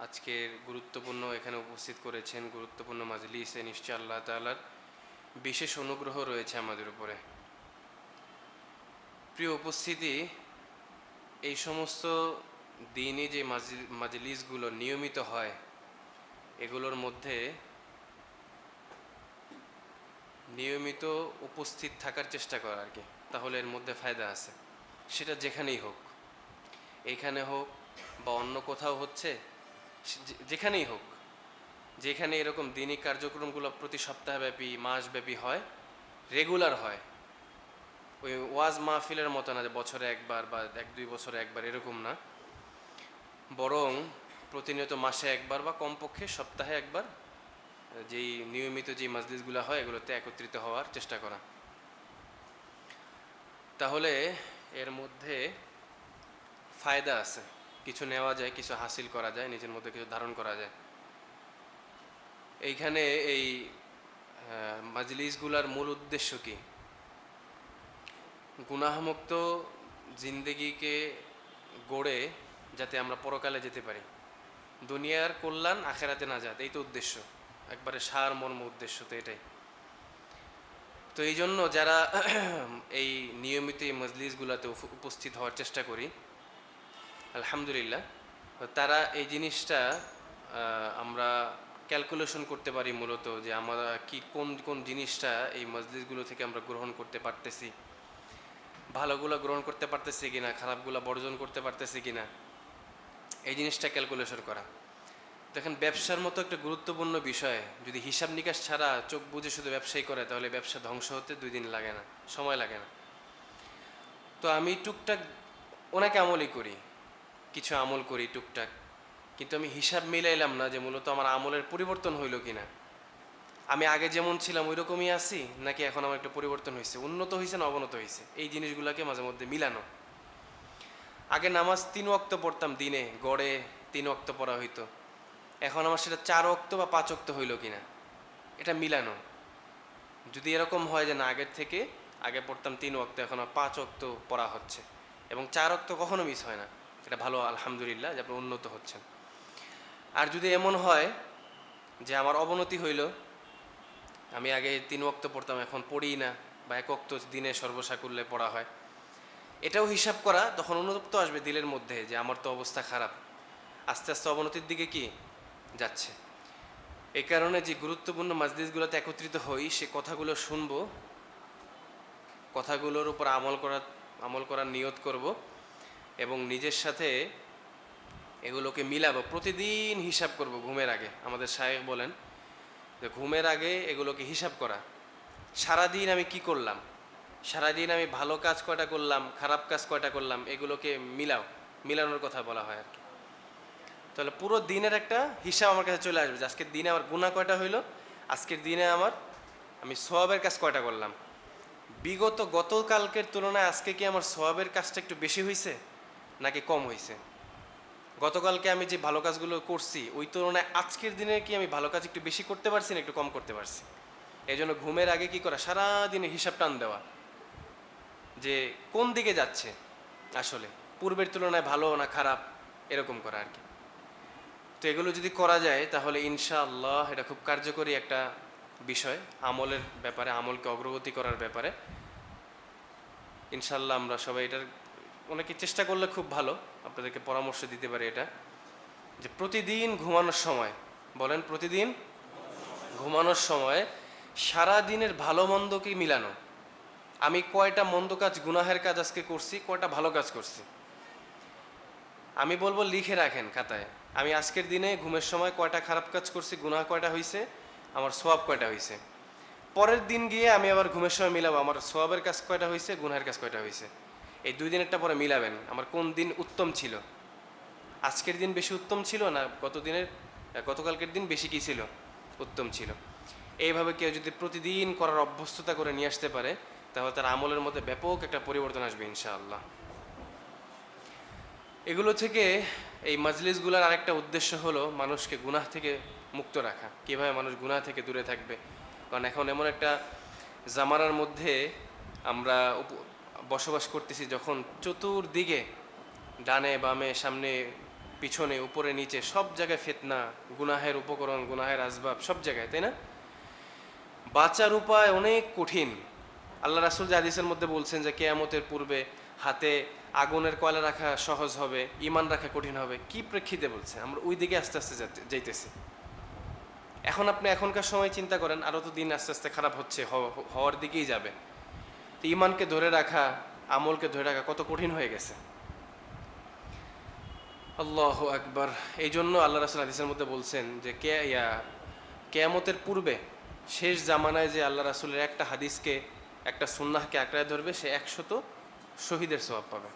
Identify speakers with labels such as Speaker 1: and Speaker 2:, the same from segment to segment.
Speaker 1: আজকের গুরুত্বপূর্ণ এখানে উপস্থিত করেছেন। গুরুত্বপূর্ণ মাজলিসে নিশ্চয় আল্লাহ তাআলার বিশেষ অনুগ্রহ রয়েছে আমাদের উপরে। প্রিয় উপস্থিতি, এই সমস্ত দিনই যে মাজলিসগুলো নিয়মিত হয়, এগুলোর মধ্যে নিয়মিত উপস্থিত থাকার চেষ্টা করা আর কি, তাহলে এর মধ্যে ফায়দা আছে। সেটা যেখানেই হোক, এইখানে হোক বা অন্য কোথাও হচ্ছে, যেখানেই হোক, যেখানে এরকম দিনই কার্যক্রমগুলো প্রতি সপ্তাহব্যাপী মাসব্যাপী হয়, রেগুলার হয়, ওই ওয়াজ মাহফিলের মতো না যে বছরে একবার বা 1-2 বছরে একবার, এরকম না, বরং প্রতিনিয়ত মাসে একবার বা কমপক্ষে সপ্তাহে একবার যেই নিয়মিত যেই মাজলিসগুলো হয় এগুলোতে একত্রিত হওয়ার চেষ্টা করা। তাহলে এর মধ্যে ফায়দা আছে, কিছু নেওয়া যায়, কিছু হাসিল করা যায়, নিজের মধ্যে কিছু ধারণ করা যায়। এইখানে এই মাজলিসগুলার মূল উদ্দেশ্য কি? গুনাহমুক্ত জিন্দেগিকে গড়ে যাতে আমরা পরকালে যেতে পারি, দুনিয়ার কল্যাণ আখেরাতে নাজাত, এই তো উদ্দেশ্য, একবারে সার মর্ম উদ্দেশ্য তো এটাই। তো এই জন্য যারা এই নিয়মিত এই মজলিসগুলোতে উপস্থিত হওয়ার চেষ্টা করি, আলহামদুলিল্লাহ, তারা এই জিনিসটা আমরা ক্যালকুলেশন করতে পারি মূলত, যে আমরা কি কোন কোন জিনিসটা এই মজলিসগুলো থেকে আমরা গ্রহণ করতে পারতেছি, ভালোগুলো গ্রহণ করতে পারতেছি কিনা, খারাপগুলো বর্জন করতে পারতেছি কিনা, এই জিনিসটা ক্যালকুলেশন করা। দেখেন, ব্যবসার মতো একটা গুরুত্বপূর্ণ বিষয় যদি হিসাব নিকাশ ছাড়া চোখ বুঝে শুধু ব্যবসায়ী করে, তাহলে ব্যবসা ধ্বংস হতে 2 দিন লাগে না, সময় লাগে না। তো আমি টুকটাক অনেক আমলই করি, কিছু আমল করি টুকটাক, কিন্তু আমি হিসাব মিলাইলাম না যে মূলত আমার আমলের পরিবর্তন হইল কিনা, আমি আগে যেমন ছিলাম ওই রকমই আছি, নাকি এখন আমার একটা পরিবর্তন হয়েছে, উন্নত হয়েছে না অবনত হয়েছে, এই জিনিসগুলোকে মাঝে মধ্যে মিলানো। আগে নামাজ 3 ওয়াক্ত পড়তাম দিনে, গড়ে 3 ওয়াক্ত পড়া হইতো, এখন আমার সেটা 4 ওয়াক্ত বা 5 ওয়াক্ত হইল কিনা, এটা মিলানো। যদি এরকম হয় যে না, আগের থেকে আগে পড়তাম 3 ওয়াক্ত, এখন 5 ওয়াক্ত পড়া হচ্ছে এবং 4 ওয়াক্ত কখনো মিস হয় না, এটা ভালো, আলহামদুলিল্লাহ যে আপনি উন্নত হচ্ছেন। আর যদি এমন হয় যে আমার অবনতি হইল, আমি আগে 3 ওয়াক্ত পড়তাম, এখন পড়ি না, বা 1 ওয়াক্ত দিনে সর্বসাকুল্যে পড়া হয়, এটাও হিসাব করা, তখন অনুতপ্ত আসবে দিলের মধ্যে যে আমার তো অবস্থা খারাপ, আস্তে আস্তে অবনতির দিকে কি যাচ্ছে। এই কারণে যে গুরুত্বপূর্ণ মাজলিসগুলোতে একত্রিত হই, সে কথাগুলো শুনবো, কথাগুলোর উপর আমল করার নিয়ত করব এবং নিজের সাথে এগুলোকে মিলাবো, প্রতিদিন হিসাব করব ঘুমের আগে। আমাদের শায়েখ বলেন যে ঘুমের আগে এগুলোকে হিসাব করা, সারাদিন আমি কি করলাম, সারাদিন আমি ভালো কাজ কয়টা করলাম, খারাপ কাজ কয়টা করলাম, এগুলোকে মিলানোর কথা বলা হয় আর কি। তাহলে পুরো দিনের একটা হিসাব আমার কাছে চলে আসবে যে আজকের দিনে আমার গুনাহ কয়টা হইলো, আজকের দিনে আমি সওয়াবের কাজ কয়টা করলাম, গতকালকের তুলনায় আজকে কি আমার সওয়াবের কাজটা একটু বেশি হয়েছে নাকি কম হয়েছে, গতকালকে আমি যে ভালো কাজগুলো করছি ওই তুলনায় আজকের দিনে কি আমি ভালো কাজ একটু বেশি করতে পারছি না একটু কম করতে পারছি। এই জন্য ঘুমের আগে কি করা, সারাদিনে হিসাব টান দেওয়া যে কোন দিকে যাচ্ছে, আসলে পূর্বের তুলনায় ভালো না খারাপ, এরকম করা আর কি। তো এগুলো যদি করা যায় তাহলে ইনশাআল্লাহ এটা খুব কার্যকরী একটা বিষয় আমলের ব্যাপারে, আমলকে অগ্রগতি করার ব্যাপারে। ইনশাআল্লাহ আমরা সবাই এটার অনেকে চেষ্টা করলে খুব ভালো, আপনাদেরকে পরামর্শ দিতে পারি এটা, যে প্রতিদিন ঘুমানোর সময়, বলেন প্রতিদিন ঘুমানোর সময় সারা দিনের ভালো মন্দকে মিলানো, আমি কয়টা মন্দ কাজ, গুনাহের কাজ আজকে করছি, কয়টা ভালো কাজ করছি, আমি বলবো লিখে রাখেন খাতায়, আমি আজকের দিনে ঘুমের সময় কয়টা খারাপ কাজ করছি, গুনাহ কয়টা হয়েছে, আমার সওয়াব কয়টা হয়েছে। পরের দিন গিয়ে আমি আবার ঘুমের সময় মিলাবো আমার সওয়াবের কাজ কয়টা হয়েছে, গুনাহের কাজ কয়টা হয়েছে। এই 2 দিনেরটা পরে মিলাবেন, আমার কোন দিন উত্তম ছিল, আজকের দিন বেশি উত্তম ছিল না গতকালকের দিন বেশি কী ছিল, উত্তম ছিল। এইভাবে কেউ যদি প্রতিদিন করার অভ্যস্ততা করে নিয়ে আসতে পারে, তাহলে তার আমলের মধ্যে ব্যাপক একটা পরিবর্তন আসবে ইনশাআল্লাহ। এগুলো থেকে এই মাজলিসগুলোর আরেকটা উদ্দেশ্য হলো মানুষকে গুনাহ থেকে মুক্ত রাখা। কীভাবে মানুষ গুনাহ থেকে দূরে থাকবে, কারণ এখন এমন একটা জামানার মধ্যে আমরা বসবাস করতেছি যখন চতুর্দিকে ডানে বামে সামনে পিছনে, উপরে, নিচে, সব জায়গায় ফিতনা, গুনাহের উপকরণ, গুনাহের আসবাব, সব জায়গায়, তাই না? বাঁচার উপায় অনেক কঠিন। আল্লাহ রাসূল যে হাদিসের মধ্যে বলছেন যে কিয়ামতের পূর্বে হাতে আগুনের কয়লা রাখা সহজ হবে, ঈমান রাখা কঠিন হবে, কি প্রেক্ষিতে বলছে? আমরা ওই দিকে আস্তে আস্তে যাইতেছি। এখন আপনি এখনকার সময় চিন্তা করেন, আরও তো দিন আস্তে আস্তে খারাপ হচ্ছে, হওয়ার দিকেই যাবে। তো ঈমানকে ধরে রাখা, আমলকে ধরে রাখা কত কঠিন হয়ে গেছে। আল্লাহু আকবার। এই জন্য আল্লাহ রাসূল হাদিসের মধ্যে বলছেন যে কিয়ামতের পূর্বে শেষ জামানায় যে আল্লাহ রাসূলের একটা হাদিসকে, একটা সুন্নাহকে আঁকড়ায় ধরবে, সে 100 শহীদের সওয়াব পাবে।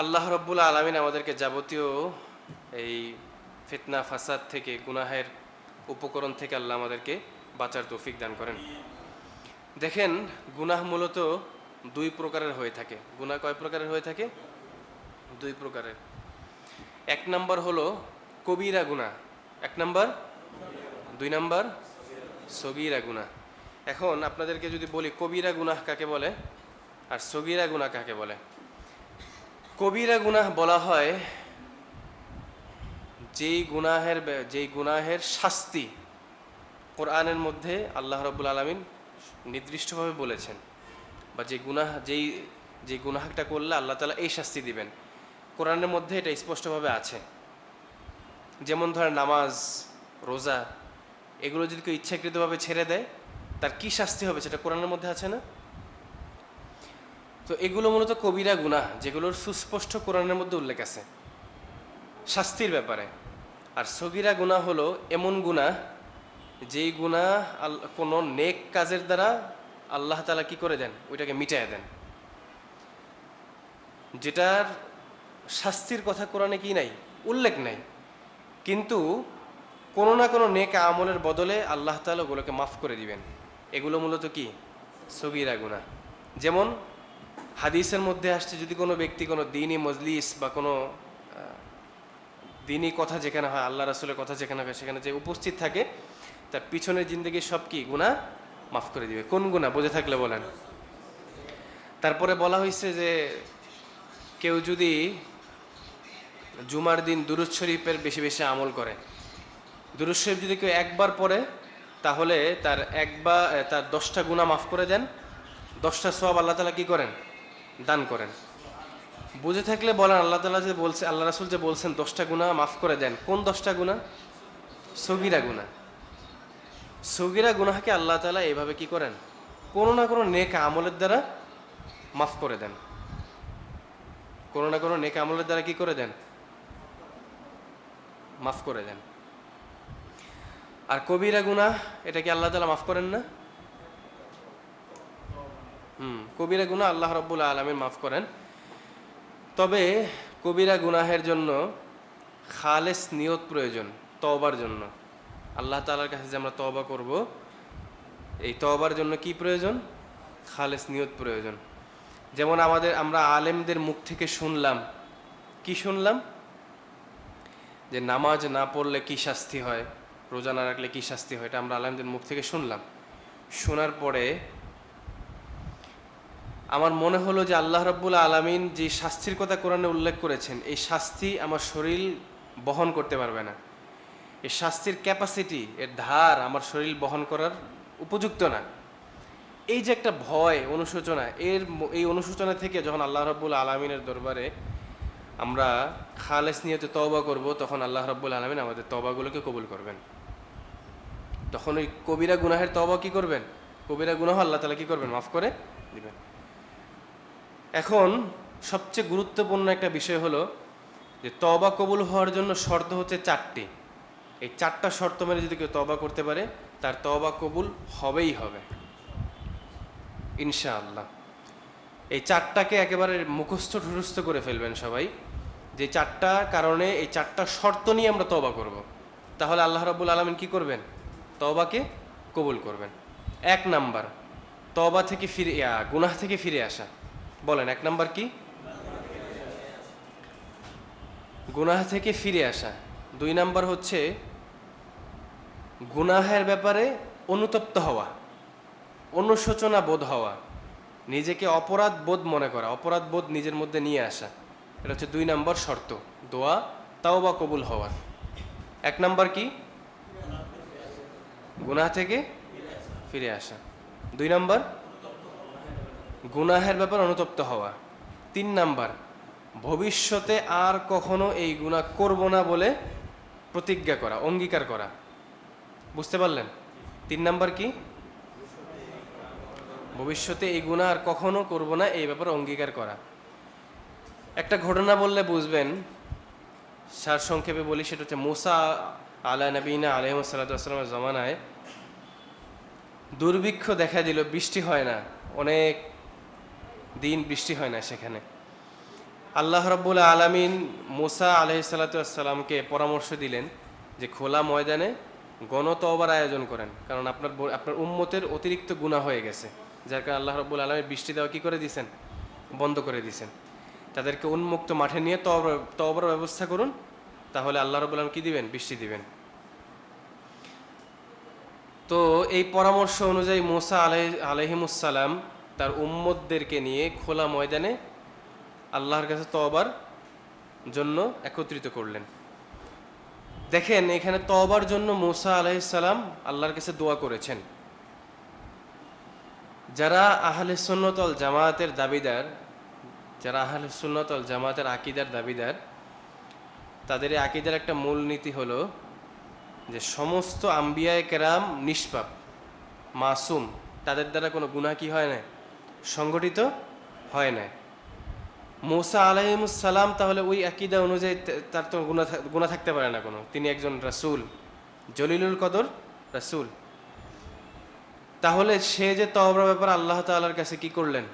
Speaker 1: আল্লাহ রাব্বুল আলামিন আমাদেরকে যাবতীয় এই ফিতনা ফাসাদ থেকে, গুনাহের উপকরণ থেকে আল্লাহ আমাদেরকে বাঁচার তৌফিক দান করেন। দেখেন, গুনাহ মূলত দুই প্রকারের হয়ে থাকে। গুনাহ কয় প্রকারের হয়ে থাকে? দুই প্রকারের। এক নাম্বার হলো কবিরা গুনাহ, এক নাম্বার, দুই নাম্বার সগীরা গুনাহ। এখন আপনাদেরকে যদি বলি কবিরা গুনাহ কাকে বলে আর সগীরা গুনাহ কাকে বলে। কবিরা গুনাহ বলা হয় যেই গুনাহের শাস্তি কোরআনের মধ্যে আল্লাহ রাব্বুল আলামিন নির্দিষ্টভাবে বলেছেন, বা যে গুনাহটা করলে আল্লাহ তাআলা এই শাস্তি দিবেন, কোরআনের মধ্যে এটা স্পষ্টভাবে আছে। যেমন ধরেন নামাজ, রোজা, এগুলো যদি কেউ ইচ্ছাকৃতভাবে ছেড়ে দেয় তার কি শাস্তি হবে সেটা কোরআনের মধ্যে আছে না? তো এগুলো মূলত কবিরা গুনাহ, যেগুলোর সুস্পষ্ট কোরআনের মধ্যে উল্লেখ আছে শাস্তির ব্যাপারে। আর সগীরা গুনাহ হলো এমন গুনাহ যেই গুনাহ কোনো নেক কাজের দ্বারা আল্লাহ তাআলা কি করে দেন, ওইটাকে মিটায় দেন, যেটার শাস্তির কথা কোরআনে কি নাই, উল্লেখ নাই, কিন্তু কোনো না কোনো নেক আমলের বদলে আল্লাহ তাআলা ওগুলোকে মাফ করে দিবেন। এগুলো মূলত কি? সগীরা গুনাহ। যেমন হাদিসের মধ্যে আসছে, যদি কোনো ব্যক্তি কোনো দ্বীনি মজলিস বা কোনো দ্বীনি কথা যেখানে হয়, আল্লাহ রাসূলের কথা যেখানে হয়, সেখানে যে উপস্থিত থাকে, তার পিছনের জিন্দেগির সব কি গুনাহ মাফ করে দিবে। কোন গুনাহ বুঝে থাকলে বলেন। তারপরে বলা হয়েছে যে কেউ যদি জুমার দিন দুরূদ শরীফের বেশি বেশি আমল করে, দুরূদ শরীফ যদি কেউ একবার পড়ে, তাহলে তার 10টা গুনাহ মাফ করে দেন, 10টা সওয়াব আল্লাহ তাআলা কি করেন, দান করেন। বুঝে থাকলে বলেন, আল্লাহ তাআলা যে বলছে, আল্লাহ রাসূল যে বলছেন 10টা গুনাহ মাফ করে দেন, কোন 10টা গুনাহ? সগীরা গুনাহ। সগীরা গুনাহকে আল্লাহ তাআলা এইভাবে কি করেন, কোনো না কোনো নেক আমলের দ্বারা মাফ করে দেন, কোনো না কোনো নেক আমলের দ্বারা কি করে দেন, মাফ করে দেন। আর কবিরা গুনাহ, এটা কি আল্লাহ তাআলা মাফ করেন না? কবিরা গুনাহ আল্লাহ রাব্বুল আলামিন মাফ করেন। তবে কবিরা গুনাহের জন্য খালেস নিয়ত প্রয়োজন, তওবার জন্য। আল্লাহ তাআলার কাছে যে আমরা তওবা করব, এই তওবার জন্য কি প্রয়োজন? খালেস নিয়ত প্রয়োজন। যেমন আমরা আলেমদের মুখ থেকে শুনলাম, কি শুনলাম? যে নামাজ না পড়লে কি শাস্তি হয়, রোজা না রাখলে কি শাস্তি হয়, এটা আমরা আলেমদের মুখ থেকে শুনলাম। শোনার পরে আমার মনে হলো যে আল্লাহ রাব্বুল আলামিন যে শাস্তির কথা কোরআনে উল্লেখ করেছেন, এই শাস্তি আমার শরীর বহন করতে পারবে না। এই শাস্তির ক্যাপাসিটি, এর ধার আমার শরীর বহন করার উপযুক্ত না। এই যে একটা ভয়, অনুশোচনা, এই অনুশোচনা থেকে যখন আল্লাহ রাব্বুল আলামিনের দরবারে আমরা খালেস নিয়তে তওবা করব, তখন আল্লাহ রাব্বুল আলামিন আমাদের তওবাগুলোকে কবুল করবেন। তখন ওই কবিরা গুনাহের তওবা কি করবেন? কবিরা গুনাহ আল্লাহ তাআলা কি করবেন? মাফ করে দিবেন। এখন সবচেয়ে গুরুত্বপূর্ণ একটা বিষয় হলো যে তওবা কবুল হওয়ার জন্য শর্ত হচ্ছে 4টি। এই 4টা শর্ত মেনে যদি কেউ তওবা করতে পারে, তার তওবা কবুল হবেই হবে ইনশাআল্লাহ। এই 4টাকে একেবারে মুখস্থ ঠুরস্থ করে ফেলবেন সবাই, যে 4টা কারণে, এই 4টা শর্ত নিয়ে আমরা তওবা করব, তাহলে আল্লাহ রাব্বুল আলামিন কি করবেন? তওবাকে কবুল করবেন। 1 নাম্বার, তওবা থেকে গুনাহ থেকে ফিরে আসা। বলেন 1 নাম্বার কি? গুনাহ থেকে ফিরে আসা। 2 নাম্বার হচ্ছে গুনাহের ব্যাপারে অনুতপ্ত হওয়া, অনুশোচনা বোধ হওয়া, নিজেকে অপরাধ বোধ মনে করা, অপরাধ বোধ নিজের মধ্যে নিয়ে আসা। এটা হচ্ছে 2 নম্বর শর্ত দোয়া তাওবা কবুল হওয়ার। 1 নম্বর কি? গুনাহ থেকে ফিরে আসা। 2 নম্বর গুনাহের ব্যাপার অনুতপ্ত হওয়া। 3 নম্বর ভবিষ্যতে আর কখনো এই গুনাহ করব না বলে প্রতিজ্ঞা করা, অঙ্গীকার করা। বুঝতে পারলেন? 3 নম্বর কি? ভবিষ্যতে এই গুনাহ আর কখনো করব না এই ব্যাপারে অঙ্গীকার করা। একটা ঘটনা বললে বুঝবেন, সার সংক্ষেপে বলি, সেটা হচ্ছে মুসা আলা নবীনা আলাইহিস সালাতু ওয়াস সালামের জামানায় দুর্ভিক্ষ দেখা দিল, বৃষ্টি হয় না, অনেক দিন বৃষ্টি হয় না সেখানে। আল্লাহ রাব্বুল আলামিন মুসা আলাইহিস সালাতু ওয়াস সালামকে পরামর্শ দিলেন যে খোলা ময়দানে গণতওবার আয়োজন করেন, কারণ আপনার উম্মতের অতিরিক্ত গুনাহ হয়ে গেছে, যার কারণে আল্লাহ রাব্বুল আলামিন বৃষ্টি দেওয়া কি করে দিয়েছেন? বন্ধ করে দিয়েছেন। তাদেরকে উন্মুক্ত মাঠে নিয়ে তওবার ব্যবস্থা করুন, তাহলে আল্লাহ রাব্বুল আলামিন কি দিবেন? বৃষ্টি দিবেন। তো এই পরামর্শ অনুযায়ী মুসা আলাইহিমুস সালাম তার উম্মতদেরকে নিয়ে খোলা ময়দানে আল্লাহর কাছে তওবার জন্য একত্রিত করলেন। দেখেন এখানে তওবার জন্য মুসা আলাইহিস সালাম আল্লাহর কাছে দোয়া করেছেন। যারা আহলে সুন্নাত ওয়াল জামায়াতের দাবিদার, যারা আহলে সুন্নাত ওয়াল জামায়াতের আকীদার দাবিদার, তাদের এই আকীদার একটা মূল নীতি হলো যে সমস্ত আম্বিয়ায়ে কেরাম নিষ্পাপ, মাসুম, তাদের দ্বারা কোনো গুনাহ কি হয় না? সংগঠিত হয় না। মুসা আলাইহিমুস সালাম তাহলে ওই আকীদা অনুযায়ী তার তো গুনাহ থাকতে পারে না কোনো, তিনি একজন রাসূল, জলিলুল কদর রাসূল। তাহলে সে যে তওবার ব্যাপারে আল্লাহ তাআলার কাছে কি করলেন?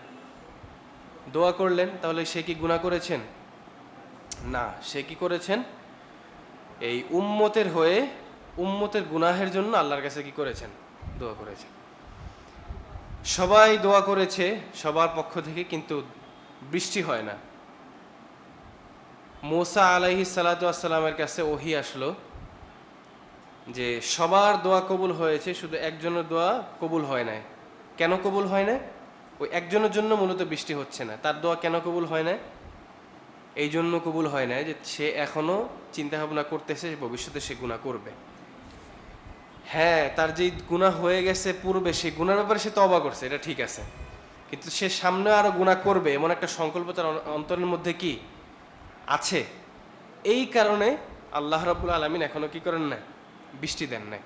Speaker 1: দোয়া করলেন, তাহলে সে কি গুনাহ করেছেন? না, সে কি করেছেন? এই উম্মতের হয়ে উম্মতের গুনাহের জন্য আল্লাহর কাছে কি করেছেন? দোয়া করেছেন। সবাই দোয়া করেছে সবার পক্ষ থেকে, কিন্তু বৃষ্টি হয় না। মুসা আলাইহিস সালাতু ওয়াস সালামের কাছে ওহী আসলো যে সবার দোয়া কবুল হয়েছে, শুধু একজনের দোয়া কবুল হয় নাই। কেন কবুল হয় না? ওই একজনের জন্য মূলত বৃষ্টি হচ্ছে না। তার দোয়া কেন কবুল হয় না? এই জন্য কবুল হয় না যে সে এখনো চিন্তা ভাবনা করতেছে ভবিষ্যতে সে গুনাহ করবে। হ্যাঁ, তার যেই গুনাহ হয়ে গেছে পূর্বে, সেই গুনার ব্যাপারে সে তওবা করছে, এটা ঠিক আছে, কিন্তু সে সামনে আরো গুনাহ করবে এমন একটা সংকল্প তার অন্তরের মধ্যে কি আছে। এই কারণে আল্লাহ রাব্বুল আলামিন এখনো কি করেন না? বৃষ্টি দেন নাই।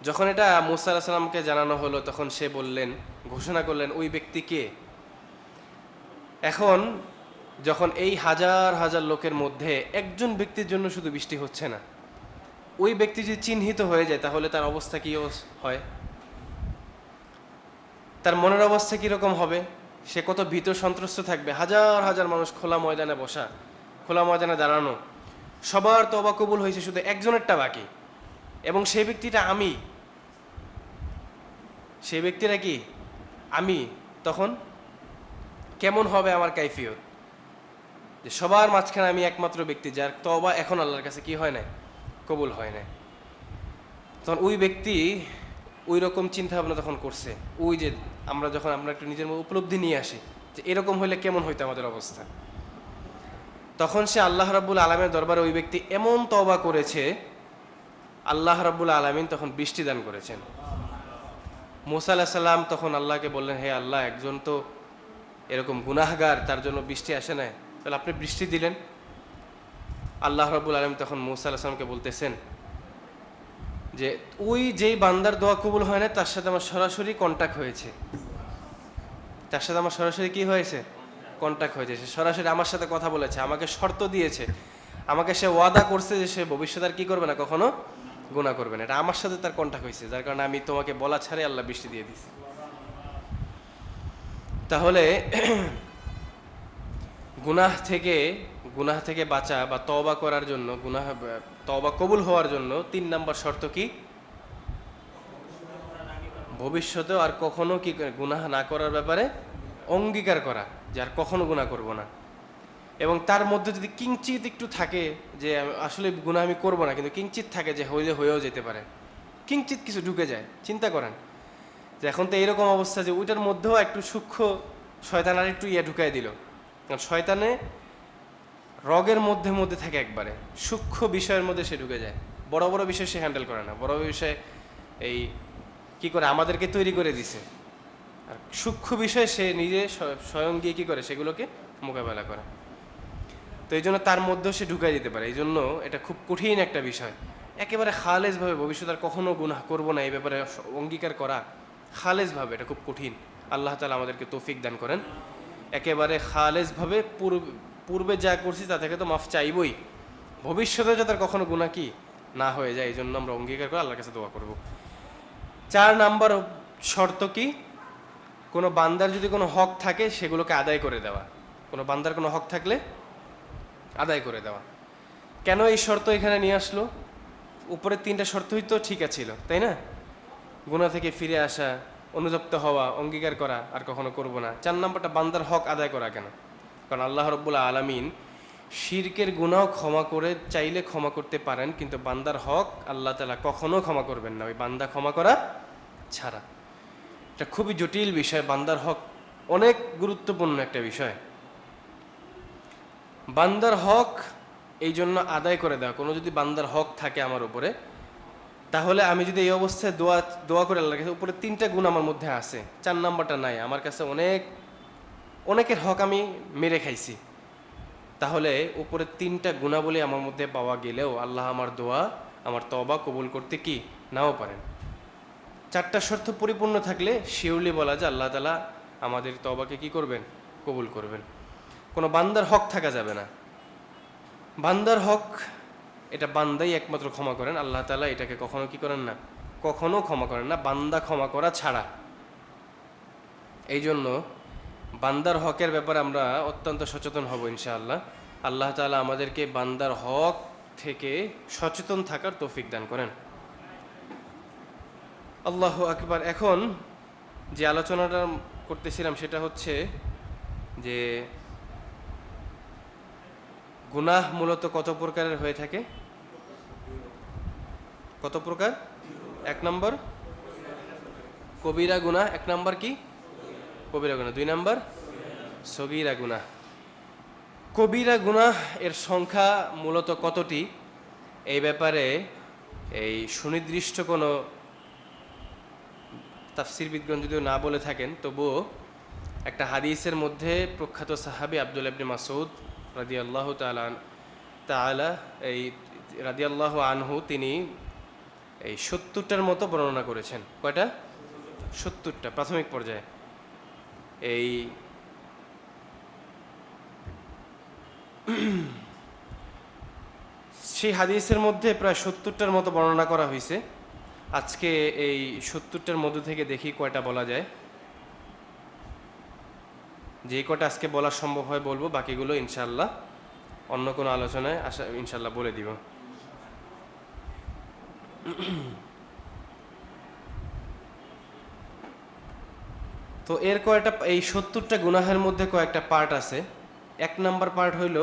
Speaker 1: যখন এটা মুসা আলাইহিস সালামকে জানানো হলো, তখন সে বললেন, ঘোষণা করলেন, ওই ব্যক্তি কে? এখন যখন এই হাজার হাজার লোকের মধ্যে একজন ব্যক্তির জন্য শুধু বৃষ্টি হচ্ছে না, ওই ব্যক্তি যদি চিহ্নিত হয়ে যায়, তাহলে তার অবস্থা কি হয়? তার মনের অবস্থা কীরকম হবে? সে কত ভীত সন্ত্রস্ত থাকবে। হাজার হাজার মানুষ খোলা ময়দানে বসা, খোলা ময়দানে দাঁড়ানো, সবার তওবা কবুল হয়েছে, শুধু একজনেরটা বাকি, এবং সেই ব্যক্তিটা আমি, সেই ব্যক্তিরা কি আমি। তখন কেমন হবে আমার কাইফিয়ত? যে সবার মাঝখানে আমি একমাত্র ব্যক্তি যার তওবা এখন আল্লাহর কাছে কি হয় না? কবুল হয় না। তখন ওই ব্যক্তি ওই রকম চিন্তা ভাবনা তখন করছে, ওই যে আমরা একটু নিজের মধ্যে উপলব্ধি নিয়ে আসি যে এরকম হইলে কেমন হইতো আমাদের অবস্থা, তখন সে আল্লাহ রাব্বুল আলামিনের দরবারে ওই ব্যক্তি এমন তওবা করেছে, আল্লাহ রাব্বুল আলামিন তখন বৃষ্টি দান করেছেন। মুসা আলাইহিস সালাম তখন আল্লাহকে বললেন, হে আল্লাহ, একজন তো এরকম গুনাহগার, তার জন্য বৃষ্টি আসে না, তাহলে আপনি বৃষ্টি দিলেন। আল্লাহ রাব্বুল আলামিন তখন মুসা আলাইহিস সালামকে বলতেছেন যে ওই যেই বান্দার দোয়া কবুল হয় না, তার সাথে আমার সরাসরি কন্ট্যাক্ট হয়েছে, তার সাথে আমার সরাসরি কি হয়েছে? কন্ট্যাক্ট হয়েছে। সে সরাসরি আমার সাথে কথা বলেছে, আমাকে শর্ত দিয়েছে, আমাকে সে ওয়াদা করছে যে সে ভবিষ্যতে আর কি করবে না, কখনো গুনাহ করবে না। এটা আমার সাথে তার কন্ট্যাক্ট হয়েছে, যার কারণে আমি তোমাকে বলা ছাড়াই আল্লাহ বৃষ্টি দিয়ে দিয়েছি। তাহলে গুনাহ থেকে বাঁচা বা তওবা করার জন্য, তওবা কবুল হওয়ার জন্য 3 নম্বর শর্ত কি? ভবিষ্যতেও আর কখনো কি গুনাহ না করার ব্যাপারে অঙ্গীকার করা, যে আর কখনো গুনাহ করব না। এবং তার মধ্যে যদি কিঞ্চিত একটু থাকে যে আসলে গুনাহ আমি করব না, কিন্তু কিঞ্চিত থাকে যে হয়েও যেতে পারে, কিঞ্চিত কিছু ঢুকে যায়। চিন্তা করেন যে এখন তো এইরকম অবস্থা যে ওইটার মধ্যেও একটু সূক্ষ্ম শয়তান আর একটু ঢুকাই দিল, কারণ শয়তানে রগের মধ্যে মধ্যে থাকে, একবারে সূক্ষ্ম বিষয়ের মধ্যে সে ঢুকে যায়। বড় বড় বিষয় সে হ্যান্ডেল করে না, বড় বিষয় এই কি করে আমাদেরকে তৈরি করে দিছে, আর সূক্ষ্ম বিষয়ে সে নিজে স্বয়ং গিয়ে কী করে সেগুলোকে মোকাবেলা করে। তো এই জন্য তার মধ্যেও সে ঢুকাই দিতে পারে। এই জন্য এটা খুব কঠিন একটা বিষয়। একেবারে খালেজভাবে ভবিষ্যৎ আর কখনো গুনাহ করবো না এই ব্যাপারে অঙ্গীকার করা খালেজভাবে এটা খুব কঠিন। আল্লাহ তাআলা আমাদেরকে তৌফিক দান করেন। একেবারে খালেজভাবে পূর্বে যা করছি তা থেকে তো মাফ চাইবই, ভবিষ্যতে যাতে আর কখনো গুনাহ কি না হয়ে যায়, এই জন্য আমরা অঙ্গীকার করে আল্লাহর কাছে দোয়া করব। 4 নাম্বার শর্ত কি? কোনো বান্দার যদি কোনো হক থাকে সেগুলোকে আদায় করে দেওয়া। কোনো বান্দার কোনো হক থাকলে আদায় করে দেওয়া। কেন এই শর্ত এখানে নিয়ে আসলো? উপরে 3টা শর্তই তো ঠিক ছিল, তাই না? গুনাহ থেকে ফিরে আসা, অনুতপ্ত হওয়া, অঙ্গীকার করা আর কখনো করব না। 4 নাম্বারটা বান্দার হক আদায় করা। কেন? কারণ আল্লাহ রাব্বুল আলামিন শিরকের গুনাহ ক্ষমা করে চাইলে ক্ষমা করতে পারেন, কিন্তু বান্দার হক আল্লাহ তাআলা কখনো ক্ষমা করবেন না ওই বান্দা ক্ষমা করা ছাড়া। এটা খুবই জটিল বিষয়। বান্দার হক অনেক গুরুত্বপূর্ণ একটা বিষয়। বান্দার হক এই জন্য আদায় করে দেওয়া। কোনো যদি বান্দার হক থাকে আমার উপরে, তাহলে আমি যদি এই অবস্থায় দোয়া করে আল্লাহর কাছে, উপরে 3টা গুণ আমার মধ্যে আছে, 4 নাম্বারটা নাই, আমার কাছে অনেকের হক আমি মেরে খাইছি, তাহলে উপরে 3টা গুণাবলী আমার মধ্যে পাওয়া গেলেও আল্লাহ আমার দোয়া, আমার তওবা কবুল করতে কি নাও পারেন। 4টা শর্ত পরিপূর্ণ থাকলে শিওরলি বলা যায় আল্লাহ তাআলা আমাদের তওবাকে কি করবেন? কবুল করবেন। কোনো বান্দার হক থাকা যাবে না। বান্দার হক এটা বান্দাই একমাত্র ক্ষমা করেন। আল্লাহ তাআলা এটাকে কখনো কি করেন না, কখনো ক্ষমা করেন না বান্দা ক্ষমা করা ছাড়া। এই জন্য বান্দার হকের ব্যাপারে আমরা অত্যন্ত সচেতন হব ইনশাআল্লাহ। আল্লাহ তাআলা আমাদেরকে বান্দার হক থেকে সচেতন থাকার তৌফিক দান করেন। আল্লাহু আকবার। এখন যে আলোচনাটা করতেছিলাম সেটা হচ্ছে যে গুনাহ মূলত কত প্রকারের হয়ে থাকে? কত প্রকার? 1 নম্বর কবিরা গুনাহ, 1 নম্বর কি? কবিরা গুনাহ। 2 নম্বর সগীরা গুনাহ। কবিরা গুনাহ এর সংখ্যা মূলত কতটি, এই ব্যাপারে এই সুনির্দিষ্ট কোনো তাফসীরবিদগণ যদিও না বলে থাকেন, তবুও একটা হাদিসের মধ্যে প্রখ্যাত সাহাবী আব্দুল্লাহ ইবনে মাসউদ রাদিয়াল্লাহু আনহু তিনি এই 70টার মতো বর্ণনা করেছেন। কয়টা? 70টা প্রাথমিক পর্যায়ে। এই সেই হাদিসের মধ্যে প্রায় 70টার মতো বর্ণনা করা হয়েছে। আজকে এই 70টার মধ্য থেকে দেখি কয়টা বলা যায়। যে কয়টা আজকে বলা সম্ভব হয় বলবো, বাকিগুলো ইনশাআল্লাহ অন্য কোনো আলোচনায় ইনশাআল্লাহ বলে দিব। তো এর কয়টা, এই 70টা গুনাহের মধ্যে কয়েকটা পার্ট আছে। 1 নাম্বার পার্ট হইল